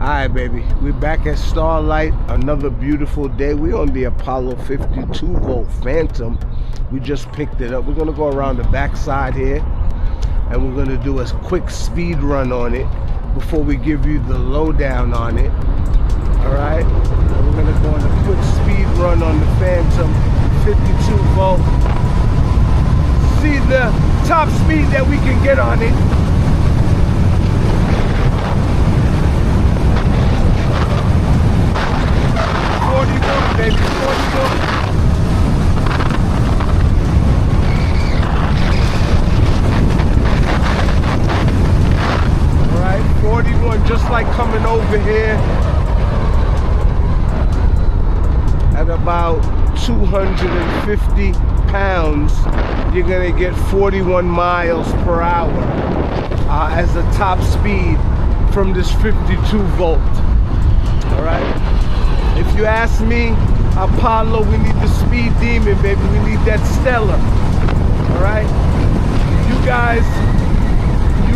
Alright, baby, we're back at Starlight. Another beautiful day. We're on the Apollo 52 volt Phantom. We just picked it up. We're gonna go around the backside here and we're gonna do a quick speed run on it before we give you the lowdown on it. Alright, we're gonna go on a quick speed run on the Phantom 52 volt. See the top speed that we can get on it. Baby, 41. Alright, 41, just like coming over here at about 250 pounds, you're gonna get 41 miles per hour as the top speed from this 52 volt. Alright. If you ask me, Apollo, we need the speed demon, baby. We need that stellar. All right? You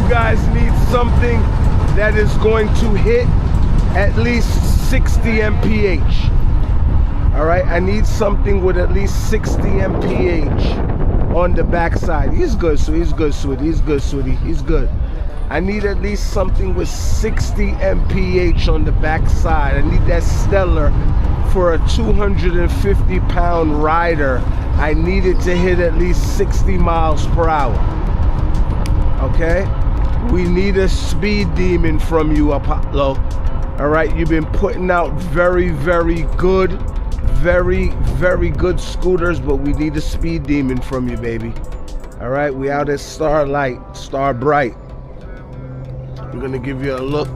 guys need something that is going to hit at least 60 mph. All right? I need something with at least 60 mph on the backside. He's good, so he's good, sweetie. He's good, sweetie. He's good. I need at least something with 60 mph on the backside. I need that stellar for a 250 pound rider. I need it to hit at least 60 miles per hour. Okay? We need a speed demon from you, Apollo. All right? You've been putting out very, very good scooters, but we need a speed demon from you, baby. All right? We out at Starlight, Starbright. We're gonna give you a look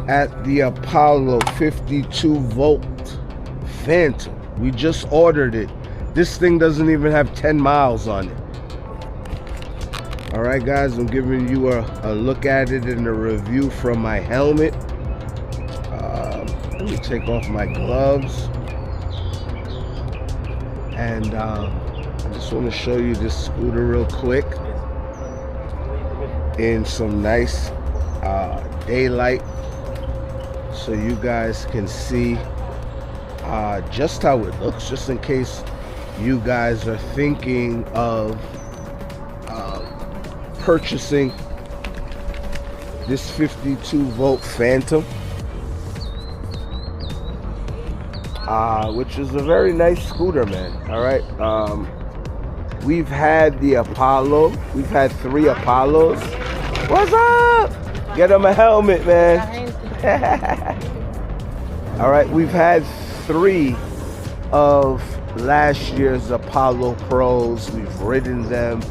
at the Apollo 52 volt Phantom. We just ordered it. This thing doesn't even have 10 miles on it. All right, guys, I'm giving you a look at it and a review from my helmet. Let me take off my gloves. And I just want to show you this scooter real quick in some nice daylight, so you guys can see just how it looks, just in case you guys are thinking of purchasing this 52 volt Phantom, which is a very nice scooter, man. All right, we've had the Apollo. We've had 3 Apollos. What's up? Get him a helmet, man. All right, we've had 3 of last year's Apollo Pros. We've ridden them.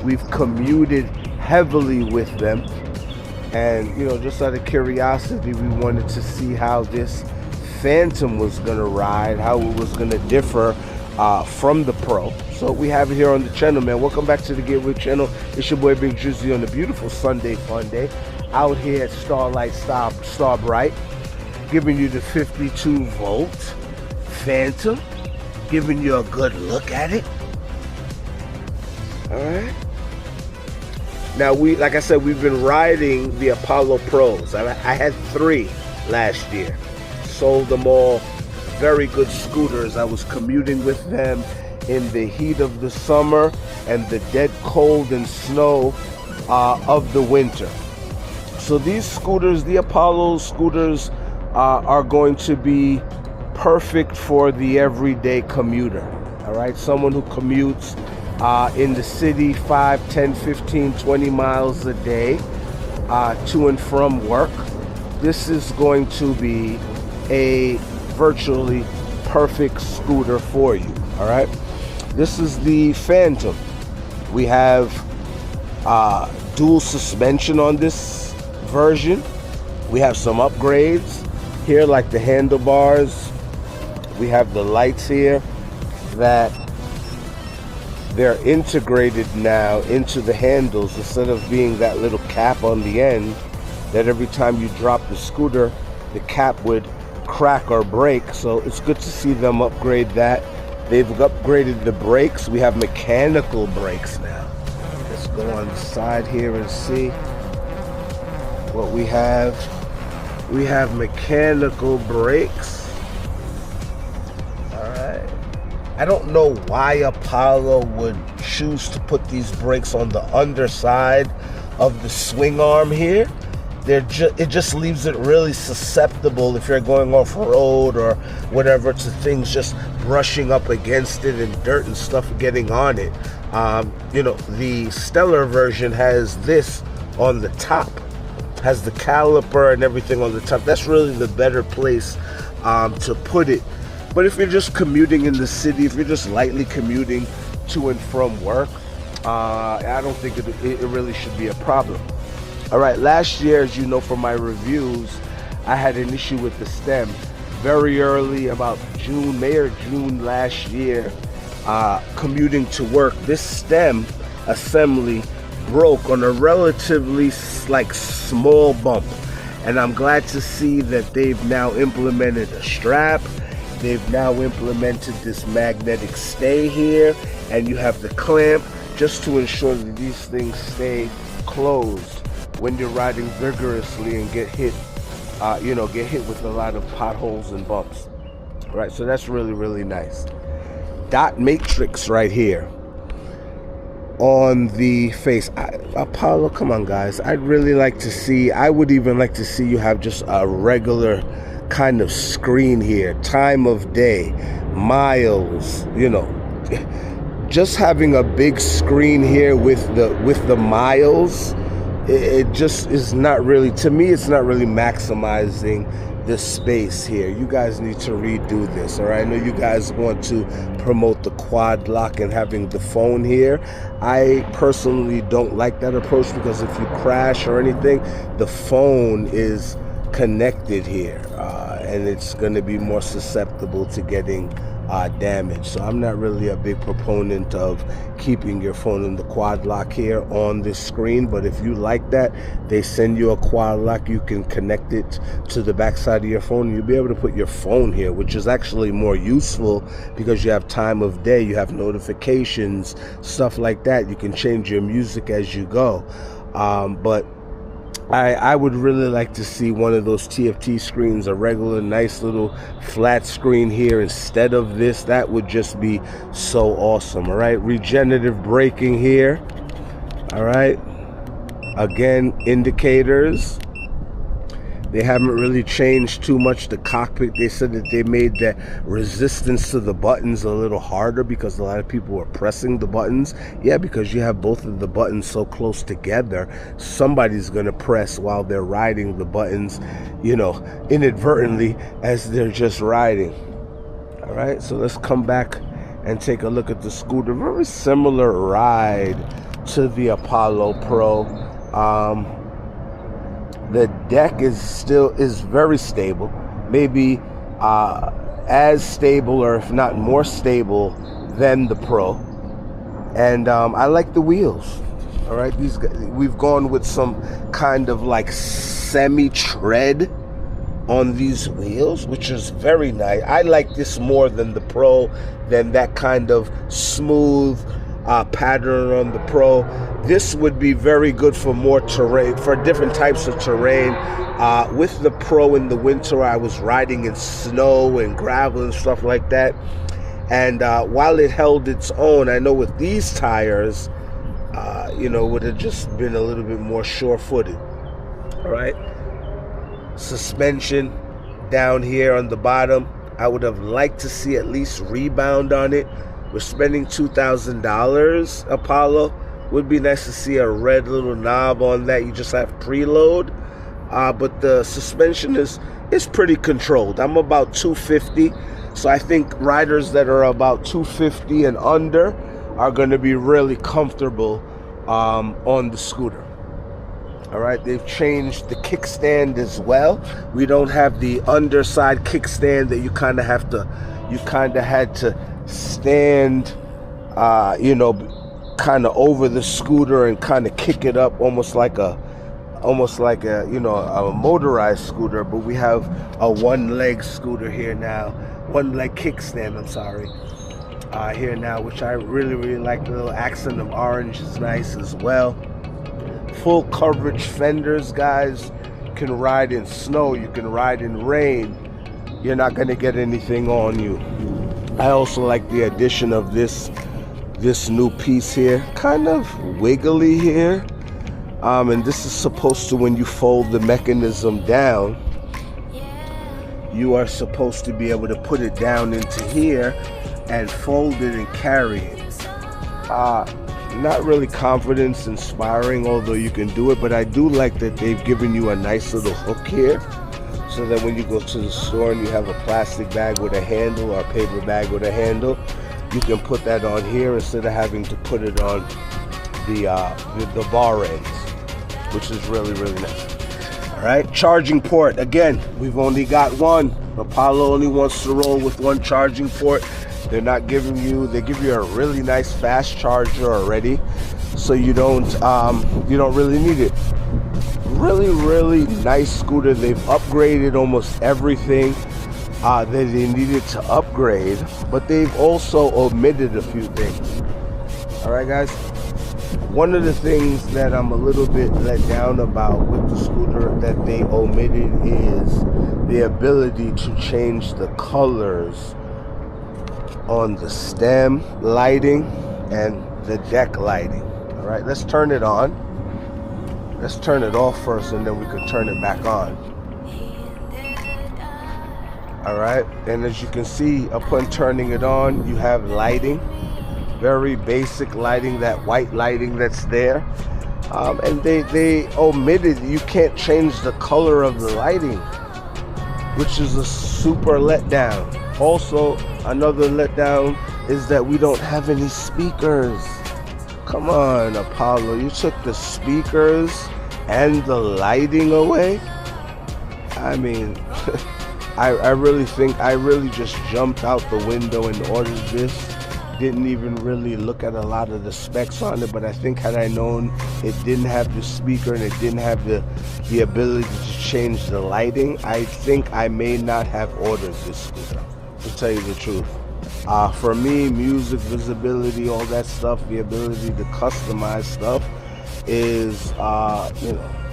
We've commuted heavily with them. And, you know, just out of curiosity, we wanted to see how this Phantom was going to ride, how it was going to differ from the Pro. So we have it here on the channel, man. Welcome back to the Gateway channel. It's your boy Big Drizzy on a beautiful Sunday fun day out here at Starlight Starbright, giving you the 52 volt Phantom, giving you a good look at it. All right. Now, like I said, we've been riding the Apollo Pros. I had 3 last year. Sold them all. Very good scooters. I was commuting with them in the heat of the summer and the dead cold and snow of the winter. So these scooters, the Apollo scooters, are going to be perfect for the everyday commuter. All right, someone who commutes in the city 5, 10, 15, 20 miles a day to and from work. This is going to be a virtually perfect scooter for you. All right, this is the Phantom. We have dual suspension on this version. We have some upgrades here, like the handlebars. We have the lights here that they're integrated now into the handles, instead of being that little cap on the end that every time you drop the scooter the cap would crack or break. So it's good to see them upgrade that. They've upgraded the brakes. We have mechanical brakes now. Let's go on the side here and see what we have. We have mechanical brakes. All right. I don't know why Apollo would choose to put these brakes on the underside of the swing arm here. It just leaves it really susceptible if you're going off road or whatever to things just brushing up against it and dirt and stuff getting on it. The Stellar version has this on the top, has the caliper and everything on the top. That's really the better place to put it. But if you're just commuting in the city, if you're just lightly commuting to and from work, I don't think it really should be a problem. All right, last year, as you know from my reviews, I had an issue with the stem. Very early, about May or June last year, commuting to work, this stem assembly broke on a relatively small bump. And I'm glad to see that they've now implemented a strap. They've now implemented this magnetic stay here, and you have the clamp just to ensure that these things stay closed when you're riding vigorously and get hit with a lot of potholes and bumps. All right, so that's really, really nice. Dot matrix right here on the face. Apollo, come on guys, I would even like to see you have just a regular kind of screen here, time of day, miles, just having a big screen here with the miles, it just is not really, to me, it's not really maximizing the space here. You guys need to redo this, all right? I know you guys want to promote the quad lock and having the phone here. I personally don't like that approach because if you crash or anything, the phone is connected here, and it's going to be more susceptible to getting damage. So I'm not really a big proponent of keeping your phone in the quad lock here on this screen, but if you like that, they send you a quad lock. You can connect it to the back side of your phone, and you'll be able to put your phone here, which is actually more useful because you have time of day, you have notifications, stuff like that. You can change your music as you go, but I would really like to see one of those TFT screens, a regular nice little flat screen here instead of this. That would just be so awesome. All right, regenerative braking here. All right, again, indicators. They haven't really changed too much. The cockpit, they said that they made that resistance to the buttons a little harder because a lot of people were pressing the buttons. Yeah, because you have both of the buttons so close together, somebody's going to press while they're riding the buttons, inadvertently as they're just riding. All right, so let's come back and take a look at the scooter. Very similar ride to the Apollo Pro. The deck is very stable, maybe as stable or if not more stable than the Pro. And I like the wheels. All right, we've gone with some kind of semi-tread on these wheels, which is very nice. I like this more than the Pro, than that kind of smooth pattern on the Pro. This would be very good for more terrain, for different types of terrain. With the Pro in the winter, I was riding in snow and gravel and stuff like that. And while it held its own, I know with these tires, would have just been a little bit more sure-footed. All right. Suspension down here on the bottom. I would have liked to see at least rebound on it. We're spending $2,000, Apollo. Would be nice to see a red little knob on that. You just have preload. But the suspension is pretty controlled. I'm about 250. So I think riders that are about 250 and under are going to be really comfortable on the scooter. All right, they've changed the kickstand as well. We don't have the underside kickstand that you kind of had to stand, kind of over the scooter and kind of kick it up almost like a motorized scooter. But we have a one-leg scooter here now, one-leg kickstand, I'm sorry, here now, which I really, really like. The little accent of orange is nice as well. Full coverage fenders, guys. can ride in snow, you can ride in rain. You're not going to get anything on you. I also like the addition of this new piece here, kind of wiggly here. And this is supposed to, when you fold the mechanism down, you are supposed to be able to put it down into here and fold it and carry it. Not really confidence inspiring, although you can do it, but I do like that they've given you a nice little hook here, so that when you go to the store and you have a plastic bag with a handle or a paper bag with a handle, you can put that on here instead of having to put it on the bar ends, which is really, really nice. All right, charging port. Again, we've only got one. Apollo only wants to roll with one charging port. They're not giving you, they give you a really nice fast charger already, so you don't really need it. Really, really nice scooter. They've upgraded almost everything that they needed to upgrade, but they've also omitted a few things. All right, guys. One of the things that I'm a little bit let down about with the scooter that they omitted is the ability to change the colors on the stem lighting and the deck lighting. All right, let's turn it on. Let's turn it off first, and then we can turn it back on. All right, and as you can see, upon turning it on, you have lighting, very basic lighting, that white lighting that's there. And they omitted, you can't change the color of the lighting, which is a super letdown. Also, another letdown is that we don't have any speakers. Come on, Apollo, you took the speakers and the lighting away? I mean, I really think I really just jumped out the window and ordered this. Didn't even really look at a lot of the specs on it, but I think had I known it didn't have the speaker and it didn't have the ability to change the lighting, I think I may not have ordered this scooter, to tell you the truth. For me, music, visibility, all that stuff, the ability to customize stuff is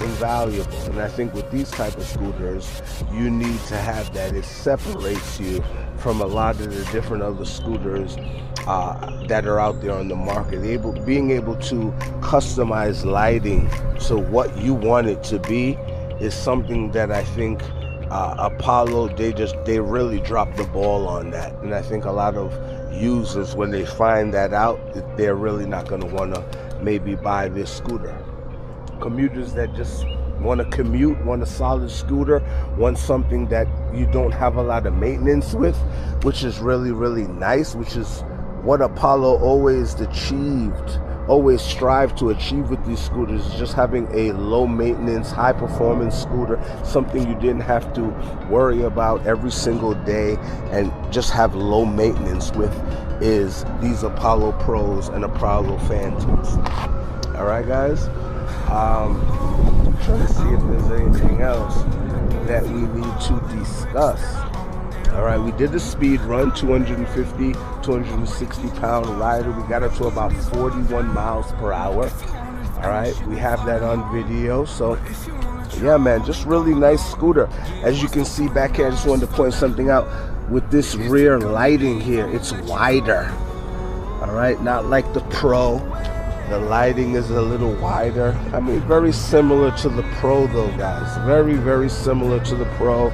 invaluable. And I think with these type of scooters, you need to have that. It separates you from a lot of the different other scooters that are out there on the market. Being able to customize lighting to what you want it to be is something that I think Apollo, they really dropped the ball on that. And I think a lot of users, when they find that out, they're really not going to want to maybe buy this scooter. Commuters that just want to commute, want a solid scooter, want something that you don't have a lot of maintenance with, which is really, really nice, which is what Apollo always strive to achieve with these scooters, is just having a low maintenance, high performance scooter, something you didn't have to worry about every single day and just have low maintenance with, is these Apollo Pros and Apollo Phantoms. All right, guys. I'm trying to see if there's anything else that we need to discuss. All right, we did a speed run, 250, 260 pound rider. We got up to about 41 miles per hour. All right, we have that on video. So yeah, man, just really nice scooter. As you can see back here, I just wanted to point something out. With this rear lighting here, it's wider. All right, not like the Pro. The lighting is a little wider. I mean, very similar to the Pro though, guys. Very, very similar to the Pro.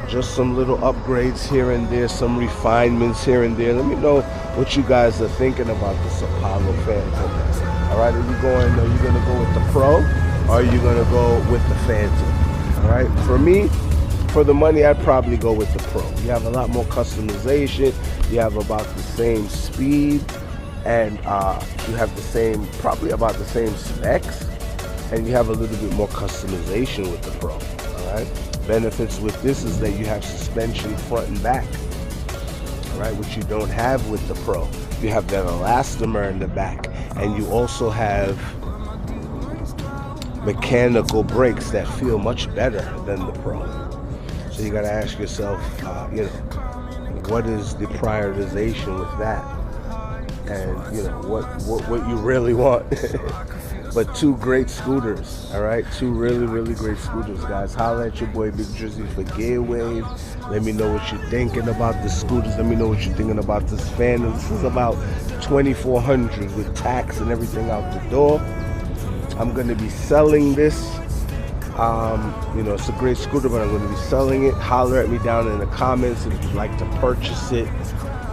Just some little upgrades here and there, some refinements here and there. Let me know what you guys are thinking about this Apollo Phantom. All right, are you going to go with the Pro, or are you going to go with the Phantom? All right, for me, for the money, I'd probably go with the Pro. You have a lot more customization. You have about the same speed, and you have probably about the same specs, and you have a little bit more customization with the Pro. All right. Benefits with this is that you have suspension front and back. All right, which you don't have with the Pro. You have that elastomer in the back, and you also have mechanical brakes that feel much better than the Pro. So you got to ask yourself, what is the prioritization with that, and what you really want. but two great scooters. All right, two really great scooters, guys. Holla at your boy Big Drizzy for Gear Wave. Let me know what you're thinking about the scooters. Let me know what you're thinking about this Phantom. This is about $2,400 with tax and everything out the door. I'm gonna be selling this. You know, it's a great scooter, but I'm going to be selling it. Holler at me down in the comments if you'd like to purchase it.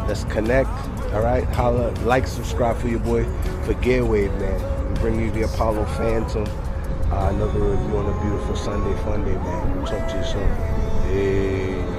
Let's connect. All right, holler, like, subscribe for your boy for Gear Wave, man. We bring you the Apollo Phantom. Another review on a beautiful Sunday fun day, man. We'll talk to you soon. Hey.